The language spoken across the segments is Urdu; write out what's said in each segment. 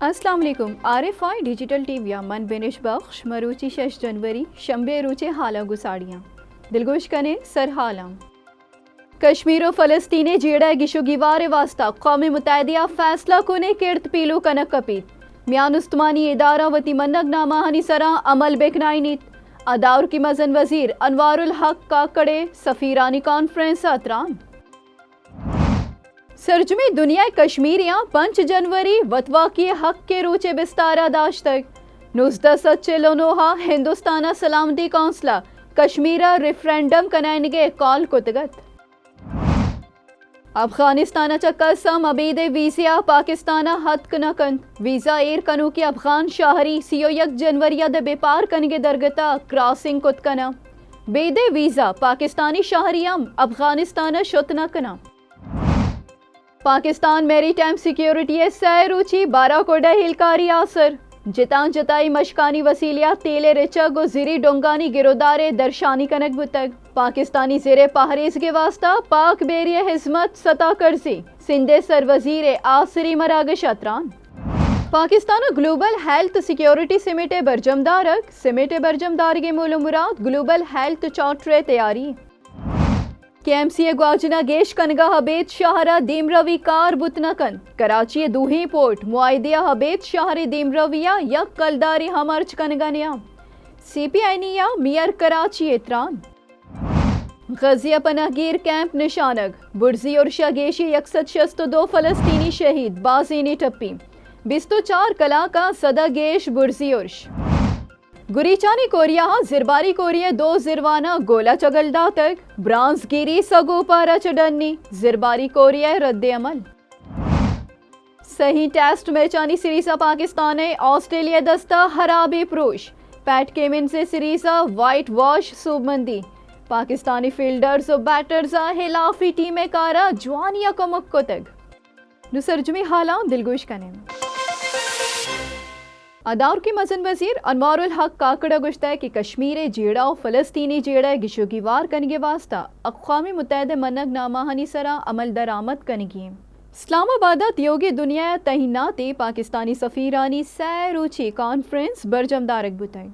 السلام علیکم RFI ڈیجیٹل ٹی وی من بینش بخش مروچی 6 جنوری شنبے روچے حالہ گساڑیاں دلگوش کنے سر حالاں کشمیر و فلسطینی جیڑا گشو گیوار واسطہ قوم متحدہ فیصلہ کونے کیرت پیلو کنک کپیت میان استمانی ادارہ وتی منگ نامہ ہنی سرا عمل بیکنائی نیت اداور کی مزن وزیر انوار الحق کاکڑے سفیرانی کانفرنس اتران سرجمی دنیا کشمیریاں 5 جنوری وطوا کی حق کے روچے بستارہ داشتگ 1949 ہندوستانہ سلامتی کونسلہ کشمیرہ ریفرینڈم کنائنگے کال کتگت افغانستانہ چکسم عبید ویزیا پاکستانہ حد کنکند ویزا ایر کنو کی افغان شاہری 31 جنوری دے بیپار کنگے درگتا کراسنگ کتکنا بید ویزا پاکستانی شاہریم افغانستانہ شتنا کنا پاکستان میری ٹائم سیکیورٹی سہ روچی 12 کوڈہ ہلکاری آسر جتان جتائی مشکانی وسیلیہ تیلے رچگ و زیری ڈونگانی گرودارے درشانی کنک بتگ پاکستانی زیر پہریز کے واسطہ پاک بیری حزمت ستا کرزی سندھ سر وزیر آسری مراگش اتران پاکستان گلوبل ہیلتھ سیکیورٹی سمیٹ برجمدارک سمیٹ برجمدارگی مول مراد گلوبل ہیلتھ چارٹر تیاری KMCA گواجنا گیش کنگا حبیت شاہرہ دیم روی کار بتنکن کراچی دوہی پورٹ معاہدہ حبیت شاہر دیم رویہ یک کلداری ہمارچ کنگانیا CPI نیا میئر کراچی اتران غزیہ پناہ گیر کیمپ نشانگ برزی اور شاگیشی 162 فلسطینی شہید بازینی ٹپی 24 کلا کا صدا گیش برزی ارش گریچانی کوریا زرباری کوریا 2 زروانہ گولا چگلدا تک برانز گیری سگو پارا چڈنی زرباری کوریا رد عمل صحیح ٹیسٹ میچانی سریسا پاکستان آسٹریلیا دستہ حرابی پروش پیٹ کیمن سے سریسا وائٹ واش سوبمندی پاکستانی فیلڈرز و بیٹرز ہلافی ٹیم کارا جوانیا کمک کتگ نسرجمی حالاں دلگوش کنے اداور کی مزن وزیر انوار الحق کاکڑا گشتہ ہے کہ کشمیر جیڑا و فلسطینی جیڑا گشو گیوار کنگے واسطہ اقوام متحدہ منگ نامہ ہنی سرا عمل درآمد کنگی اسلام آبادہ تیوگی دنیا تہیناتی پاکستانی سفیرانی سہ روچی کانفرنس برجمدارک بتائیں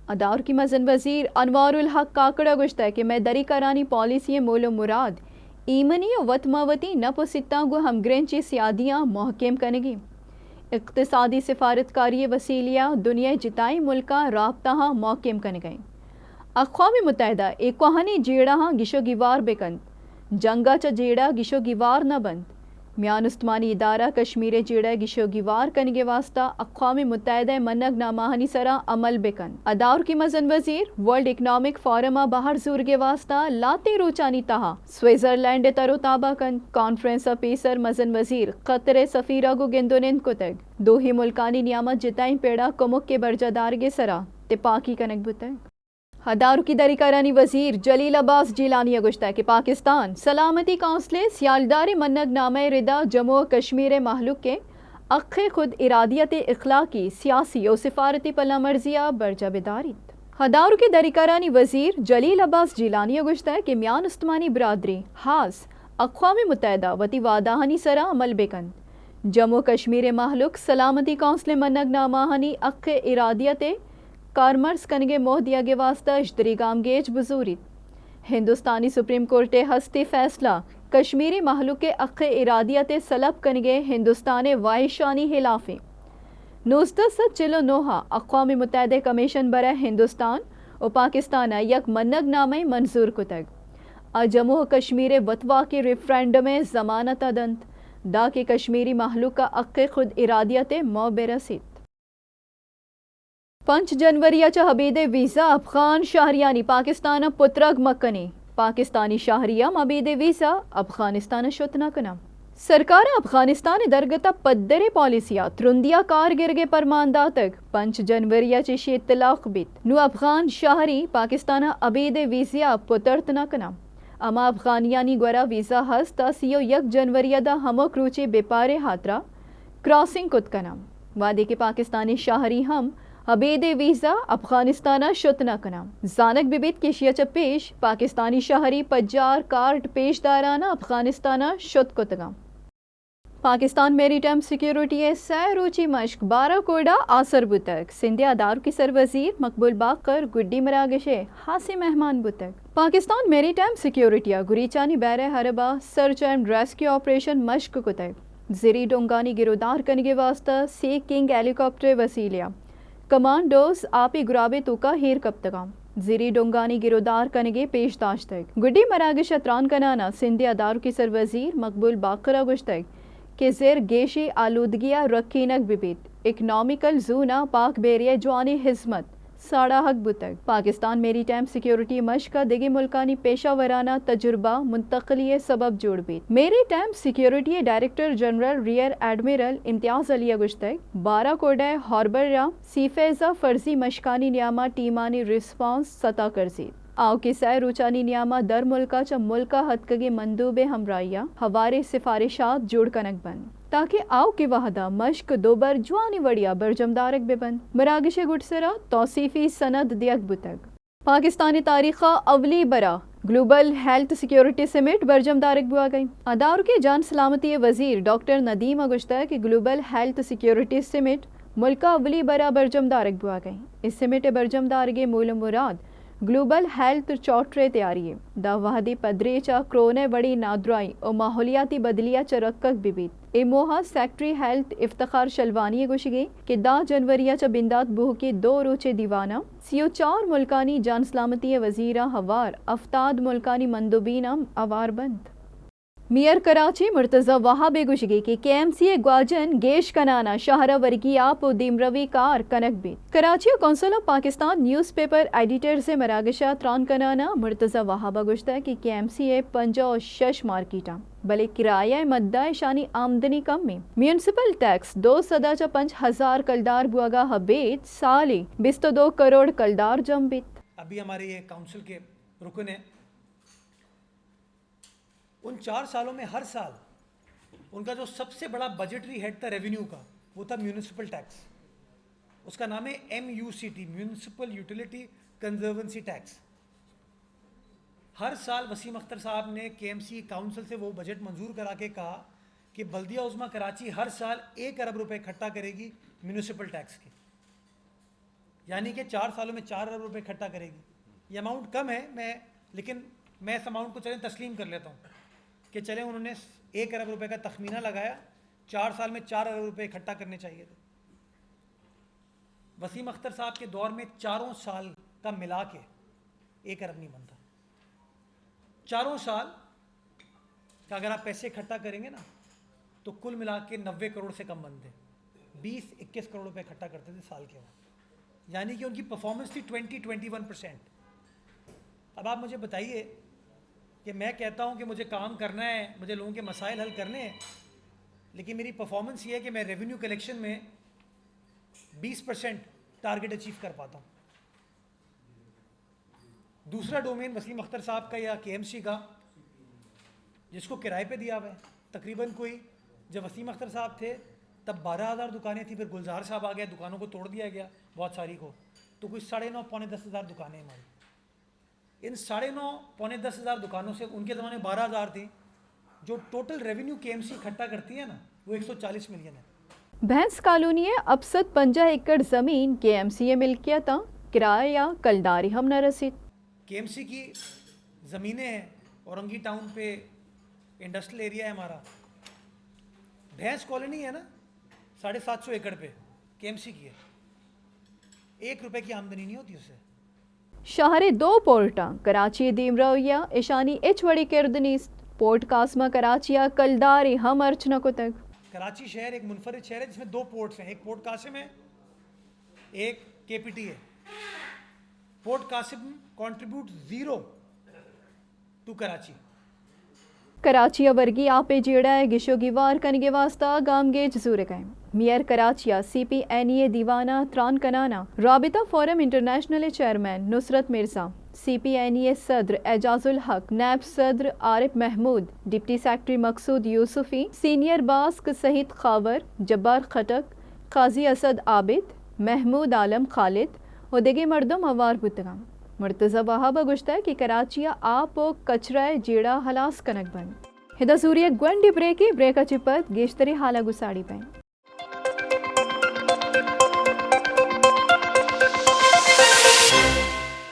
اداور کی مزن وزیر انوار الحق کاکڑا گشتہ ہے کہ میں دری کرانی پالیسی مول و مراد ایمنی و وطماوتی نپ ستاں گو ہم گرنچی سیادیاں محکم کنگی اقتصادی سفارتکاری وسیلیہ دنیا جتائی ملکہ رابطہ محکم کن گئیں اقوام متحدہ ایک کوہنی جیڑا گشو گیوار بکند جنگا چا جیڑا گشو گیوار نہ بند میان استمانی ادارہ کشمیر جیڑا گشو گیوار کنگے واسطہ اقوام متحدہ منگ نامہ سرا عمل بکند اداور کی مزن وزیر ورلڈ اکنامک فورم باہر زورگے واسطہ لاتے روچانی تہا سوئٹزرلینڈ ترو تابہ کند کانفرنس پیسر مزن وزیر قطر سفیرہ گو گندونند کتگ دو ہی ملکانی نیامت جتائیں پیڑا کمک کے برجہ دارگے سرا تے پاکی کنک بتگ ہدار کی دری کرانی وزیر جلیل عباس جیلانی گشتہ کہ پاکستان سلامتی کونسل سیالدار منگ نامہ ردا جموں و کشمیر محلوق کے اخ خود ارادیت اخلاقی سیاسی و سفارتی پلا مرضیہ برجہ بداریت ہدار کی دری کرانی وزیر جلیل عباس جیلانی گشتہ کہ میان استمانی برادری خاص اقوام متحدہ وتی وعدہ سرا عمل بکند جموں کشمیر محلوق سلامتی کونسل منگ نامہ اخ ارادیت کارمرز کنگے موہ دیا گے واسطہ اشتری گام گیج بزوریت ہندوستانی سپریم کورٹ ہستی فیصلہ کشمیری محلوق کے اخ ارادیت سلب کنگے ہندوستان وائشانی خلافی 1949 اقوام متحدہ کمیشن برہ ہندوستان و پاکستان یک منگ نامہ منظور کتگ جموں و کشمیر وطوا کے ریفرینڈم ضمانت دنت دا کہ کشمیری محلوق کا اخ خود ارادیت مو برسید 5 جنوری چا حبید ویزا افغان شہریانی پاکستان پترگ مکنی پاکستانی شہریام عبید ویزا افغانستان شتنا کنا سرکار افغانستان درگتا پدر پالیسیا ترندیا کارگرگے پرماندہ تک 5 جنوری چیشی اطلاق بیت نو افغان شہری پاکستان عبید ویزیا پترتنا کنا اما افغانیانی گورا ویزا ہستا 31 جنوری دا ہموک روچے بیپارے ہاترا کراسنگ کت کنا وعدے کے پاکستانی شہری ہم حبید ویزا افغانستانہ شتنا کنا زانک ببیت کشیا چا پیش پاکستانی شہری پجار کارٹ پیش دارانہ افغانستانہ شت کتگا پاکستان میری ٹائم سیکیورٹی سہ روچی مشق 12 کوڑا آسر بتک سندھیا دارو کی سر وزیر مقبول باقر گڈی مراگشے حاسی مہمان بتک پاکستان میری ٹائم سیکیورٹی گریچانی بیر حربہ سرچ اینڈ ریسکیو آپریشن مشق کتک زری ڈونگانی گرودار کنگے واسطہ سی کنگ ہیلی کاپٹر وسیلیا کمانڈوز آپی گرابے توکا ہیر کپتگام زیری ڈونگانی گرودار کنگے پیش داشتگ گڈی مراگش اتران کنانا سندھیا دارو کی سر وزیر مقبول باقر گشتگ کہ زیر گیشی آلودگیاں رکینک ببیت اکنامیکل زونا پاک بیریہ جوانی حزمت ساڑا حق بتک پاکستان میری ٹائم سیکیورٹی مشق کا دیگی ملکانی پیشہ ورانہ تجربہ منتقلی سبب جوڑ بیت maritime security director general rear admiral Imtiaz Ali گشتگ 12 کوڑہ harbour را سی فیضہ فرضی مشکانی نیامہ ٹیمانی ریسپانس سطح کرزید آو کی سہ روچانی نیامہ در ملکا چا ملکا حدکگی مندوب ہمراہیہ ہوارے سفارشات جوڑ کنک بند تاکہ آو کی وحدہ مشق دوبر جوانی وڑیا برجمدارک بے بند مراگش گٹسرا توصیفی سند دیگ بتگ پاکستانی تاریخہ اولی برا گلوبل ہیلتھ سیکیورٹی سمٹ برجمدارک بوا گئی ادارو کے جان سلامتی وزیر ڈاکٹر ندیم اگشتہ کہ گلوبل ہیلتھ سیکیورٹی سمٹ ملکہ اولی برا برجمدارک بوا گئی اس سمٹ برجمدارگے مول مراد گلوبل ہیلتھ چارٹر تیاری ہے دا وحدی پدرے چا کرونے بڑی نادرائی اور ماحولیاتی بدلیا چا رکک ببیت اے موہا سیکٹری ہیلتھ افتخار شلوانی گوشگی کہ دا جنوریا چا بندات بوہ کے 2 روچے دیوانا 34 ملکانی جان سلامتی وزیرہ ہوار افتاد ملکانی مندوبین اوار بند میئر کراچی مرتضی وہاب گوشگی کہ کے ایم سی گواجن گیش کنانا شاہرہ ورگی آپ و دیم روی کار کنک بیت Karachi council of Pakistan news paper editor سے مراگشہ تران کنانا مرتضی وہاب گوشتا کہ کے ایم سی 56 مارکیٹاں بلے کرایہ مدہ شانی آمدنی کم میں میونسپل ٹیکس 2.5 کلدار بواگا حبیت سالی 22 کروڑ کلدار جم بیت ابھی ہمارے یہ کاؤنسل کے رکن ہیں ان 4 سالوں میں ہر سال ان کا جو سب سے بڑا بجٹری ہیڈ تھا ریونیو کا وہ تھا میونسپل ٹیکس اس کا نام ہے MUCT میونسپل یوٹیلیٹی کنزرونسی ٹیکس ہر سال وسیم اختر صاحب نے KMC کاؤنسل سے وہ بجٹ منظور کرا کے کہا کہ بلدیہ عظمیٰ کراچی ہر سال 1 ارب روپے اکٹھا کرے گی میونسپل ٹیکس کے یعنی کہ 4 سالوں میں 4 ارب روپے اکٹھا کرے گی یہ اماؤنٹ کم ہے لیکن میں اس اماؤنٹ کو چلیں تسلیم کر لیتا ہوں کہ چلیں انہوں نے 1 ارب روپے کا تخمینہ لگایا 4 سال میں 4 ارب روپے اکٹھا کرنے چاہیے تھے وسیم اختر صاحب کے دور میں 4 سال کا ملا کے 1 ارب نہیں بنتا 4 سال کا اگر آپ پیسے اکٹھا کریں گے نا تو کل ملا کے 90 کروڑ سے کم بنتے 20-21 کروڑ روپے اکٹھا کرتے تھے سال کے بعد یعنی کہ ان کی پرفارمنس تھی 20-21%. اب آپ مجھے بتائیے کہ میں کہتا ہوں کہ مجھے کام کرنا ہے مجھے لوگوں کے مسائل حل کرنے ہیں لیکن میری پرفارمنس یہ ہے کہ میں ریونیو کلیکشن میں 20% ٹارگٹ اچیو کر پاتا ہوں. دوسرا ڈومین وسیم اختر صاحب کا یا KMC کا جس کو کرائے پہ دیا ہوا ہے تقریباً کوئی جب وسیم اختر صاحب تھے تب 12,000 دکانیں تھیں پھر گلزار صاحب آ گیا دکانوں کو توڑ دیا گیا بہت ساری کو تو کوئی 9.5 پونے 10,000 دکانیں ہماری ان 9.5 پونے 10,000 دکانوں سے ان کے زمانے 12,000 تھیں جو ٹوٹل ریونیو KMC اکٹھا کرتی ہے نا وہ 140 ملین ہے. بھینس کالونی ابسط 50 ایکڑ زمین KMC ملکیت کرایہ کلداری ہم نہ رسید. KMC کی زمینیں ہیں اورنگی ٹاؤن پہ انڈسٹریل ایریا ہے ہمارا بھینس کالونی ہے نا 750 ایکڑ پہ KMC کی ہے 1 روپے کی آمدنی نہیں ہوتی اس سے. شہر 2 پورٹاں کراچی دیم رویہ ایشانی ایچ وڑی کردنیست پورٹ قاسمہ کراچیا کلداری ہم ارچنا کو تک. کراچی شہر ایک منفرد شہر ہے جس میں 2 پورٹس ہیں ایک پورٹ قاسم ہے ایک KPT ہے. Port Qasim contribute 0 to Karachi. Karachi ورگی آپے جیڑا ہے گشو گیوار کنگے واسطہ گام گیج زور قائم میئر کراچیا CPNA دیوانہ تران کنانا رابطہ فورم انٹرنیشنل چیئرمین نصرت مرزا CPNA صدر اعجاز الحق نیب صدر عارف محمود ڈپٹی سیکرٹری مقصود یوسفی سینئر باسک سہید خاور جبار خٹک قاضی اسد عابد محمود عالم خالد و دیگی مردم ہوار بتگام. مرتضی وہاب گشتہ کہ کراچیا آپ و کچرہ جیڑا ہلاس کنک بند. ہدا سوریہ گونڈی بریکی بریکا چپت گیشتری حالا گساڑی پین